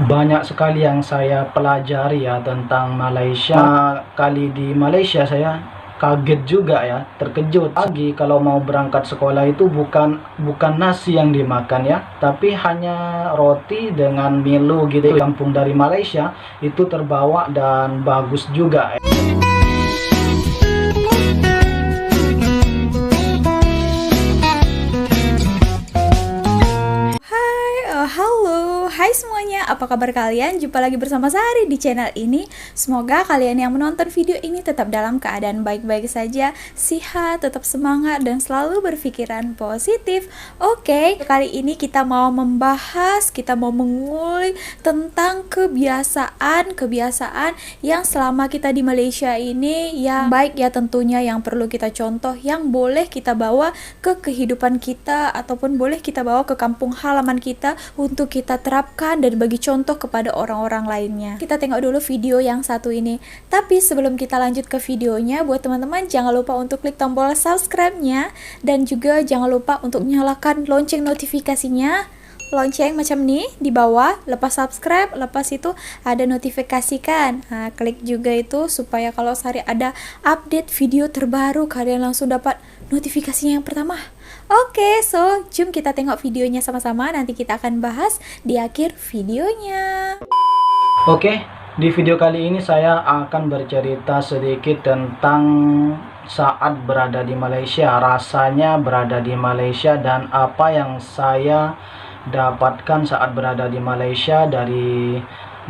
Banyak sekali yang saya pelajari ya tentang Malaysia. Kali di Malaysia saya kaget juga ya, terkejut. Pagi kalau mau berangkat sekolah itu bukan nasi yang dimakan ya, tapi hanya roti dengan Milo gitu. Kampung dari Malaysia itu terbawa dan bagus juga. Halo, hai semuanya, apa kabar kalian? Jumpa lagi bersama Sari di channel ini. Semoga kalian yang menonton video ini tetap dalam keadaan baik-baik saja, sehat, tetap semangat, dan selalu berpikiran positif. Oke, kali ini kita mau mengulik tentang kebiasaan yang selama kita di Malaysia ini yang baik ya tentunya, yang perlu kita contoh, yang boleh kita bawa ke kehidupan kita ataupun boleh kita bawa ke kampung halaman kita untuk kita terapkan dan bagi contoh kepada orang-orang lainnya. Kita tengok dulu video yang satu ini. Tapi sebelum kita lanjut ke videonya, buat teman-teman jangan lupa untuk klik tombol subscribe-nya dan juga jangan lupa untuk nyalakan lonceng notifikasinya. Lonceng macam nih di bawah, lepas subscribe, lepas itu ada notifikasikan. Nah, klik juga itu supaya kalau sehari ada update video terbaru kalian langsung dapat notifikasinya yang pertama. Oke, so jom kita tengok videonya sama-sama. Nanti kita akan bahas di akhir videonya. Oke, di video kali ini saya akan bercerita sedikit tentang saat berada di Malaysia, rasanya berada di Malaysia, dan apa yang saya dapatkan saat berada di Malaysia dari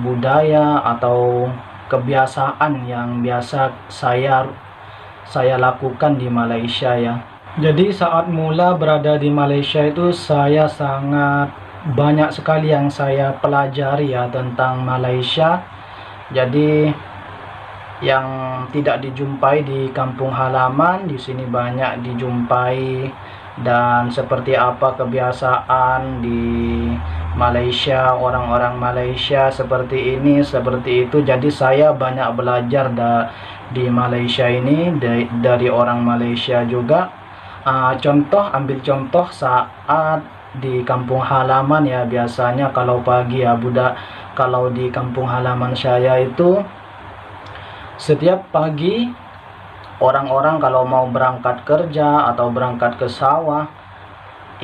budaya atau kebiasaan yang biasa saya lakukan di Malaysia ya. Jadi saat mula berada di Malaysia itu saya sangat banyak sekali yang saya pelajari ya tentang Malaysia. Jadi yang tidak dijumpai di kampung halaman di sini banyak dijumpai, dan seperti apa kebiasaan di Malaysia, orang-orang Malaysia seperti ini, seperti itu. Jadi saya banyak belajar di Malaysia ini dari orang Malaysia juga. Ambil contoh saat di kampung halaman ya, biasanya kalau pagi ya kalau di kampung halaman saya itu setiap pagi orang-orang kalau mau berangkat kerja atau berangkat ke sawah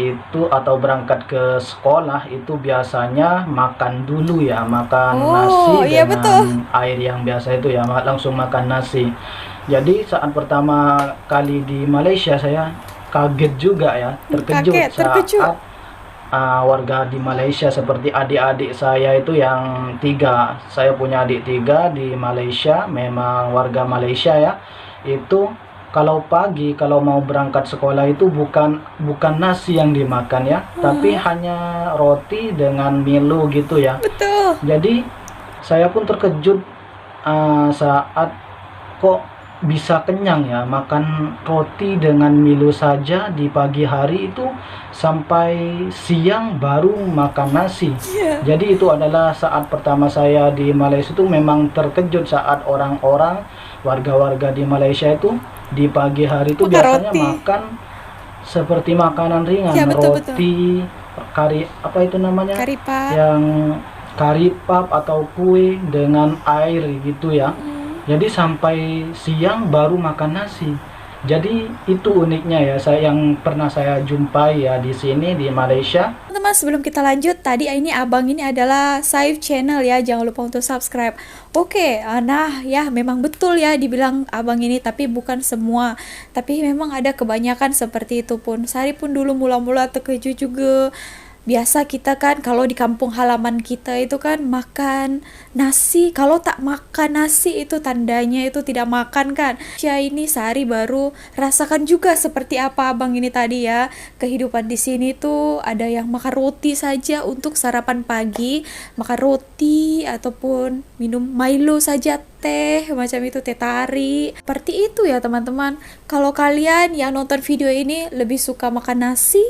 itu atau berangkat ke sekolah itu biasanya makan dulu ya, makan nasi Iya dengan betul. air yang biasa itu ya, langsung makan nasi. Jadi saat pertama kali di Malaysia saya kaget juga ya, terkejut saat warga di Malaysia seperti adik-adik saya itu yang tiga. Saya punya adik tiga di Malaysia, memang warga Malaysia ya. Itu kalau pagi kalau mau berangkat sekolah itu bukan nasi yang dimakan ya, tapi hanya roti dengan Milo gitu ya. Betul. Jadi saya pun terkejut saat kok bisa kenyang ya makan roti dengan Milo saja di pagi hari itu, sampai siang baru makan nasi. Jadi itu adalah saat pertama saya di Malaysia itu memang terkejut saat orang-orang warga-warga di Malaysia itu di pagi hari itu Makan biasanya roti. makan seperti makanan ringan, Ya, betul. roti, kari apa itu namanya? Kari pap. Yang kari pap atau kue dengan air gitu ya. Jadi sampai siang baru makan nasi. Jadi itu uniknya ya, yang pernah saya jumpai ya di sini di Malaysia. Teman-teman, sebelum kita lanjut, tadi ini abang ini adalah Saif channel ya, jangan lupa untuk subscribe. Oke, nah ya memang betul ya dibilang abang ini, tapi bukan semua. Tapi memang ada kebanyakan seperti itu pun. Sari pun dulu mula-mula terkejut juga. Biasa kita kan kalau di kampung halaman kita itu kan makan nasi, kalau tak makan nasi itu tandanya itu tidak makan kan. Ini Sari baru rasakan juga seperti apa abang ini tadi ya. Kehidupan di sini tuh ada yang makan roti saja untuk sarapan pagi, makan roti ataupun minum Milo saja, teh macam itu, teh tarik. Seperti itu ya teman-teman. Kalau kalian yang nonton video ini lebih suka makan nasi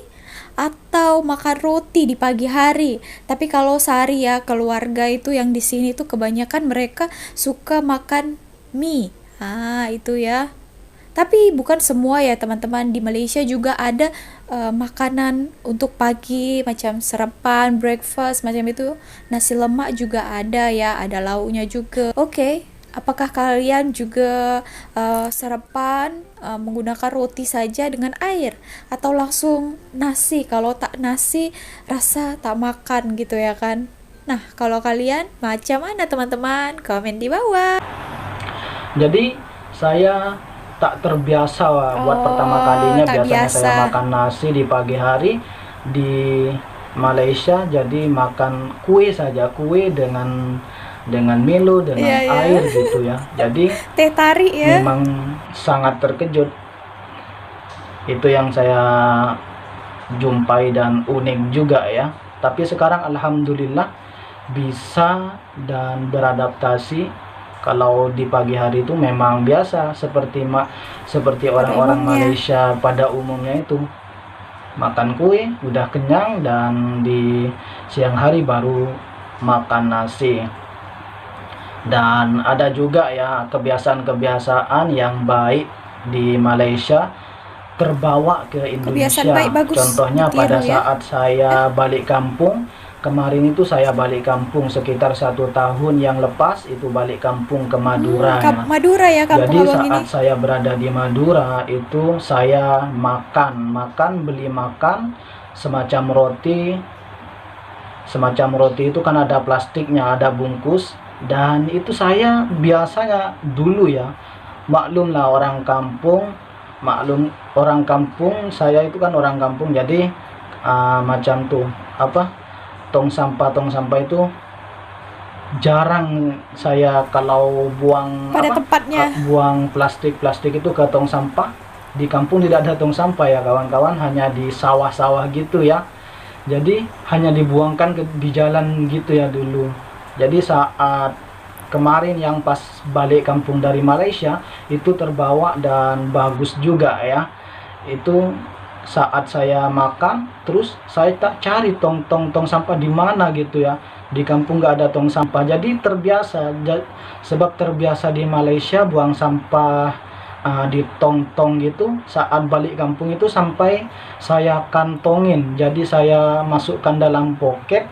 atau makan roti di pagi hari. Tapi kalau Sari ya, keluarga itu yang di sini tuh kebanyakan mereka suka makan mie. Itu ya. Tapi bukan semua ya teman-teman, di Malaysia juga ada makanan untuk pagi macam sarapan, breakfast macam itu. Nasi lemak juga ada ya, ada lauknya juga. Oke, apakah kalian juga sarapan menggunakan roti saja dengan air atau langsung nasi? Kalau tak nasi rasa tak makan gitu ya kan. Nah, kalau kalian macam mana teman-teman? Komen di bawah. Jadi saya tak terbiasa buat pertama kalinya. tak Biasanya biasa. saya makan nasi di pagi hari di Malaysia, jadi makan kue saja, kue dengan Milo, dengan Iya, iya. air gitu ya. Jadi Teh tarik ya. memang sangat terkejut. Itu yang saya jumpai dan unik juga ya. Tapi sekarang alhamdulillah bisa dan beradaptasi. Kalau di pagi hari itu memang biasa seperti orang-orang umumnya. Malaysia pada umumnya itu makan kue udah kenyang, dan di siang hari baru makan nasi. Dan ada juga ya kebiasaan-kebiasaan yang baik di Malaysia terbawa ke Kebiasaan Indonesia. baik bagus Contohnya ditiru pada ya. saat saya balik kampung kemarin itu, saya balik kampung sekitar 1 tahun yang lepas itu, balik kampung ke Madura ya. Madura ya kampung Jadi abang saat ini. saya berada di Madura itu saya beli makan semacam roti itu kan ada plastiknya, ada bungkus, dan itu saya biasanya dulu ya, maklum orang kampung, saya itu kan orang kampung, jadi macam tuh tong sampah itu jarang saya kalau buang Pada tempatnya. buang plastik itu ke tong sampah. Di kampung tidak ada tong sampah ya kawan-kawan, hanya di sawah-sawah gitu ya. Jadi hanya dibuangkan di jalan gitu ya dulu. Jadi saat kemarin yang pas balik kampung dari Malaysia itu terbawa dan bagus juga ya. Itu saat saya makan, terus saya tak cari tong sampah di mana gitu ya. Di kampung nggak ada tong sampah, jadi terbiasa. Sebab terbiasa di Malaysia buang sampah di tong gitu. Saat balik kampung itu sampai saya kantongin, jadi saya masukkan dalam poket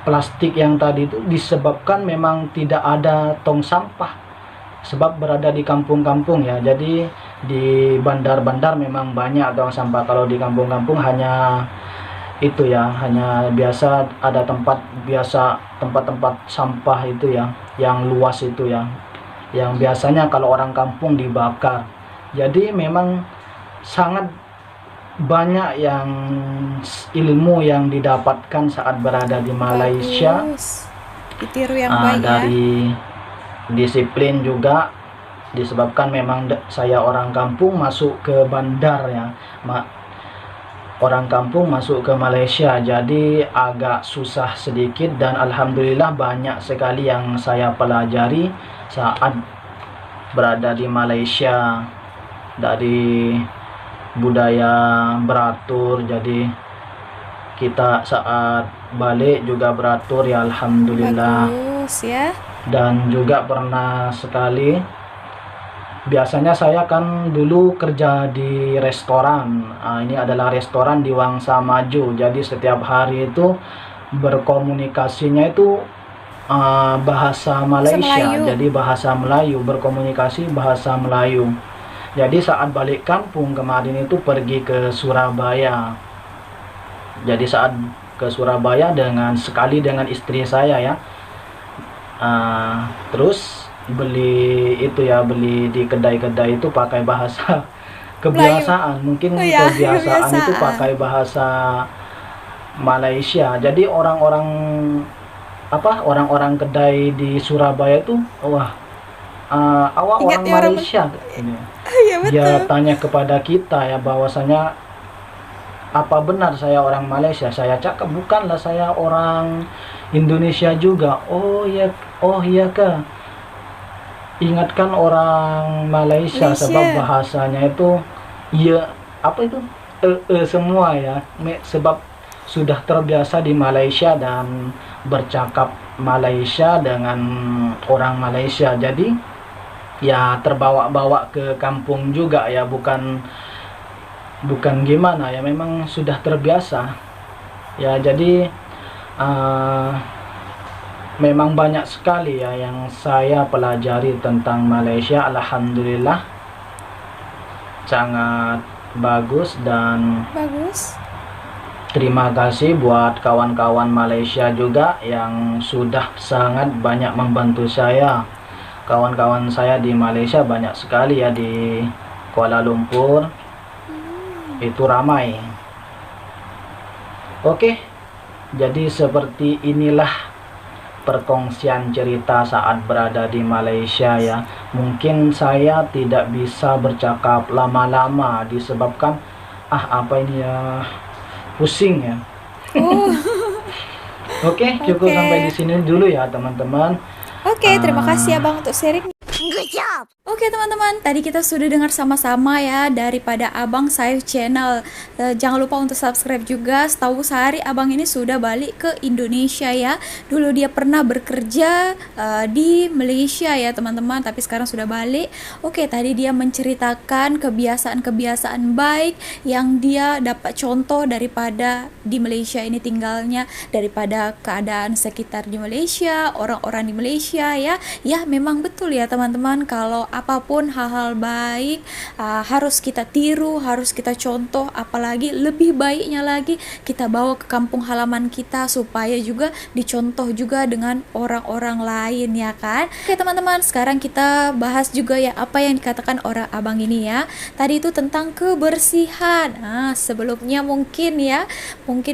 plastik yang tadi itu, disebabkan memang tidak ada tong sampah sebab berada di kampung-kampung ya. Jadi di bandar-bandar memang banyak tong sampah. Kalau di kampung-kampung hanya itu ya, hanya biasa ada tempat-tempat sampah itu ya, yang luas itu ya, yang biasanya kalau orang kampung dibakar. Jadi memang sangat banyak yang ilmu yang didapatkan saat berada di Malaysia. Bagus. Ditiru yang baik ya. Dari disiplin juga, disebabkan memang saya orang kampung masuk ke bandar ya, orang kampung masuk ke Malaysia, jadi agak susah sedikit, dan alhamdulillah banyak sekali yang saya pelajari saat berada di Malaysia. Dari budaya beratur, jadi kita saat balik juga beratur ya, alhamdulillah. Bagus ya. Dan juga pernah sekali, biasanya saya kan dulu kerja di restoran. Ini adalah restoran di Wangsa Maju, jadi setiap hari itu berkomunikasinya itu bahasa Malaysia, Melayu. jadi bahasa Melayu, berkomunikasi bahasa Melayu. Jadi saat balik kampung kemarin itu pergi ke Surabaya. Jadi saat ke Surabaya dengan istri saya ya, terus beli di kedai-kedai itu pakai bahasa kebiasaan, mungkin Oh ya, kebiasaan itu kebiasaan. pakai bahasa Malaysia. Jadi orang-orang kedai di Surabaya itu, wah, awak Ingat orang ya orang Malaysia ini. Iya Dia betul. tanya kepada kita ya, bahwasanya apa benar saya orang Malaysia. Saya cakap bukanlah, saya orang Indonesia juga. Oh iya kah, ingatkan orang Malaysia, sebab bahasanya itu iya semua ya, sebab sudah terbiasa di Malaysia dan bercakap Malaysia dengan orang Malaysia. Jadi ya terbawa-bawa ke kampung juga ya, bukan gimana ya, memang sudah terbiasa ya. Jadi memang banyak sekali ya yang saya pelajari tentang Malaysia. Alhamdulillah sangat bagus, dan Bagus. terima kasih buat kawan-kawan Malaysia juga yang sudah sangat banyak membantu saya. Kawan-kawan saya di Malaysia banyak sekali ya, di Kuala Lumpur itu ramai. Oke, jadi seperti inilah perkongsian cerita saat berada di Malaysia ya. Mungkin saya tidak bisa bercakap lama-lama disebabkan apa ini ya, pusing ya. Oh, Oke, cukup Oke. sampai di sini dulu ya teman-teman. Oke, terima kasih Ah, Abang untuk sharing. Oke teman-teman, tadi kita sudah dengar sama-sama ya daripada Abang Saif Channel. Jangan lupa untuk subscribe juga. Setahu sehari Abang ini sudah balik ke Indonesia ya. Dulu dia pernah bekerja di Malaysia ya teman-teman, tapi sekarang sudah balik. Oke, tadi dia menceritakan kebiasaan-kebiasaan baik yang dia dapat contoh daripada di Malaysia ini tinggalnya, daripada keadaan sekitar di Malaysia, orang-orang di Malaysia ya. Ya, memang betul ya teman-teman, kalau apapun hal-hal baik harus kita tiru, harus kita contoh, apalagi lebih baiknya lagi kita bawa ke kampung halaman kita supaya juga dicontoh juga dengan orang-orang lain ya kan. Oke teman-teman, sekarang kita bahas juga ya apa yang dikatakan orang Abang ini ya. Tadi itu tentang kebersihan. Sebelumnya mungkin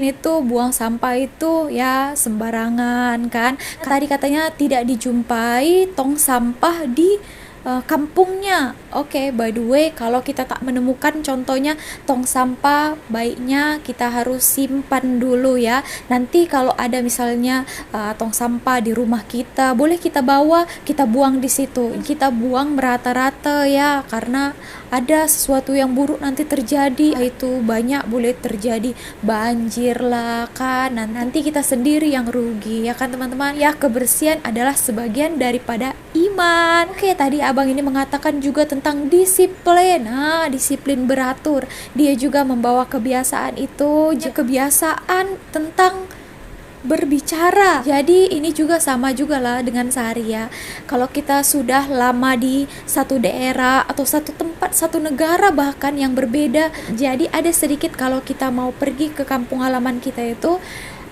itu buang sampah itu ya sembarangan kan. Tadi katanya tidak dijumpai tong sampah di kampungnya. Oke, by the way, kalau kita tak menemukan contohnya tong sampah, baiknya kita harus simpan dulu ya. Nanti kalau ada misalnya tong sampah di rumah kita, boleh kita bawa, kita buang di situ. Kita buang merata-rata ya, karena ada sesuatu yang buruk nanti terjadi. Itu banyak boleh terjadi banjir lah kan. Nanti kita sendiri yang rugi ya kan teman-teman. Ya, kebersihan adalah sebagian daripada iman. Oke, tadi Abang ini mengatakan juga tentang disiplin. Disiplin beratur. Dia juga membawa kebiasaan itu, kebiasaan tentang berbicara. Jadi ini juga sama juga lah dengan sehari ya. Kalau kita sudah lama di satu daerah atau satu tempat, satu negara bahkan yang berbeda, jadi ada sedikit kalau kita mau pergi ke kampung halaman kita itu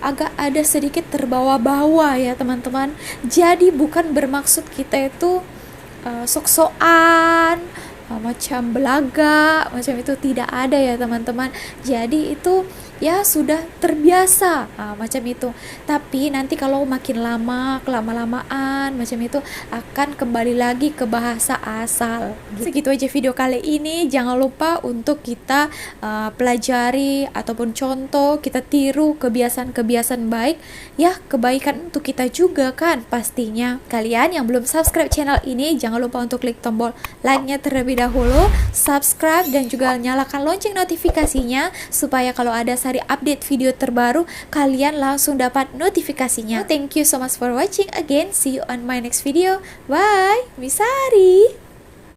agak ada sedikit terbawa-bawa ya teman-teman. Jadi bukan bermaksud kita itu sok-sokan macam belaga, macam itu tidak ada ya teman-teman. Jadi itu ya sudah terbiasa macam itu. Tapi nanti kalau makin lama, kelama-lamaan macam itu akan kembali lagi ke bahasa asal. Segitu aja video kali ini. Jangan lupa untuk kita pelajari ataupun contoh, kita tiru kebiasaan-kebiasaan baik ya, kebaikan untuk kita juga kan pastinya. Kalian yang belum subscribe channel ini, jangan lupa untuk klik tombol like-nya terlebih dahulu, subscribe dan juga nyalakan lonceng notifikasinya supaya kalau ada sehari update video terbaru kalian langsung dapat notifikasinya. Thank you so much for watching again. See you on my next video. Bye. Misari.